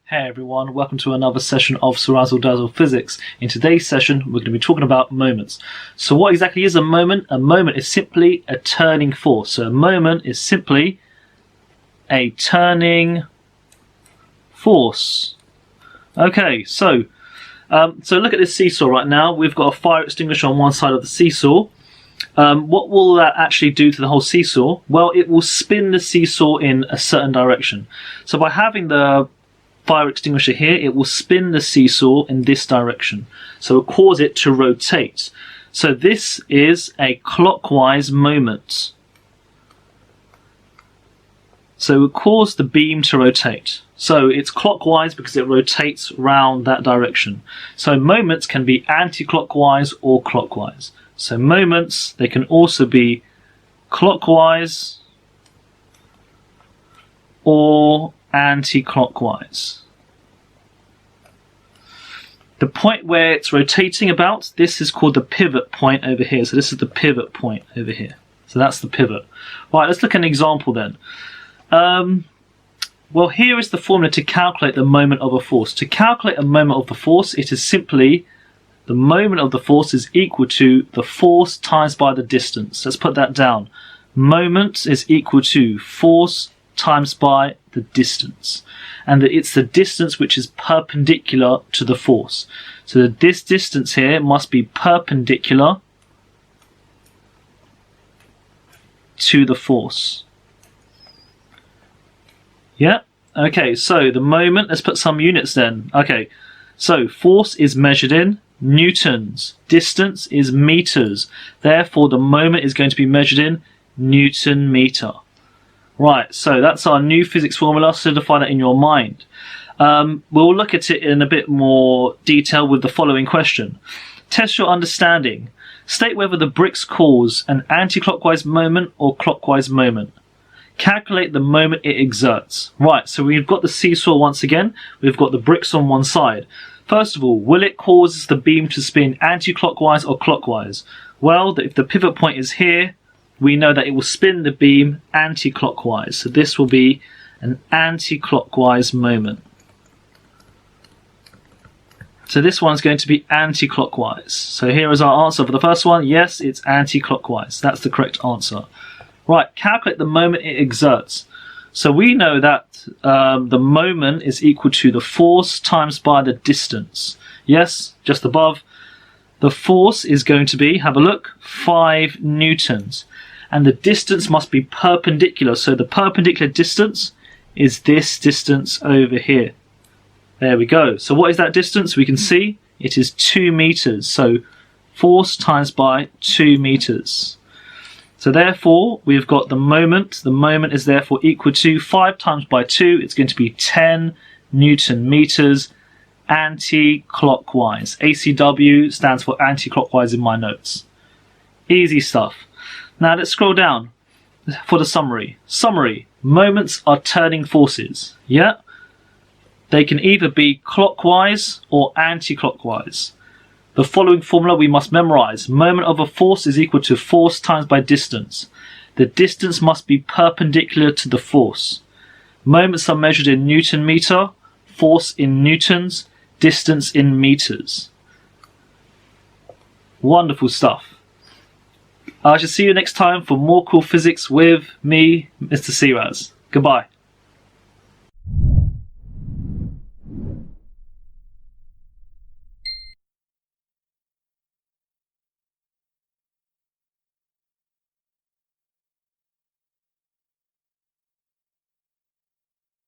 Hey everyone, welcome to another session of CeerazzleDazzle Physics. In today's session, we're going to be talking about moments. So what exactly is a moment? A moment is simply a turning force. So a moment is simply a turning force. Okay, so look at this seesaw right now. We've got a fire extinguisher on one side of the seesaw. What will that actually do to the whole seesaw? Well, it will spin the seesaw in a certain direction. So by having the fire extinguisher here, it will spin the seesaw in this direction. So it will cause it to rotate. So this is a clockwise moment. So it will cause the beam to rotate. So it's clockwise because it rotates round that direction. So moments can be anti-clockwise or clockwise. So moments, they can also be clockwise or anti-clockwise. The point where it's rotating about, this is called the pivot point over here. So this is the pivot point over here. So that's the pivot. Right, let's look at an example then. Well, here is the formula to calculate the moment of a force. To calculate a moment of the force, it is simply the moment of the force is equal to the force times by the distance. Let's put that down. Moment is equal to force times by the distance, and it's the distance which is perpendicular to the force. So this distance here must be perpendicular to the force. Yeah, okay, so the moment, let's put some units then. Okay, so force is measured in newtons, distance is meters, therefore the moment is going to be measured in Newton meter. Right, so that's our new physics formula. Solidify that in your mind. We'll look at it in a bit more detail with the following question. Test your understanding. State whether the bricks cause an anti-clockwise moment or clockwise moment. Calculate the moment it exerts. Right, so we've got the seesaw once again. We've got the bricks on one side. First of all, will it cause the beam to spin anti-clockwise or clockwise? Well, if the pivot point is here, we know that it will spin the beam anti-clockwise. So this will be an anti-clockwise moment. So this one's going to be anti-clockwise. So here is our answer for the first one. Yes, it's anti-clockwise. That's the correct answer. Right, calculate the moment it exerts. So we know that the moment is equal to the force times by the distance. Yes, just above. The force is going to be, have a look, 5 newtons. And the distance must be perpendicular. So the perpendicular distance is this distance over here. There we go. So what is that distance? We can see it is 2 meters. So force times by 2 meters. So therefore, we've got the moment. The moment is therefore equal to 5 times by 2. It's going to be 10 Newton meters anti-clockwise. ACW stands for anti-clockwise in my notes. Easy stuff. Now let's scroll down for the summary. Summary. Moments are turning forces. Yeah? They can either be clockwise or anti-clockwise. The following formula we must memorize. Moment of a force is equal to force times by distance. The distance must be perpendicular to the force. Moments are measured in Newton meter, force in newtons, distance in meters. Wonderful stuff. I shall see you next time for more cool physics with me, Mr. Ceeraz. Goodbye.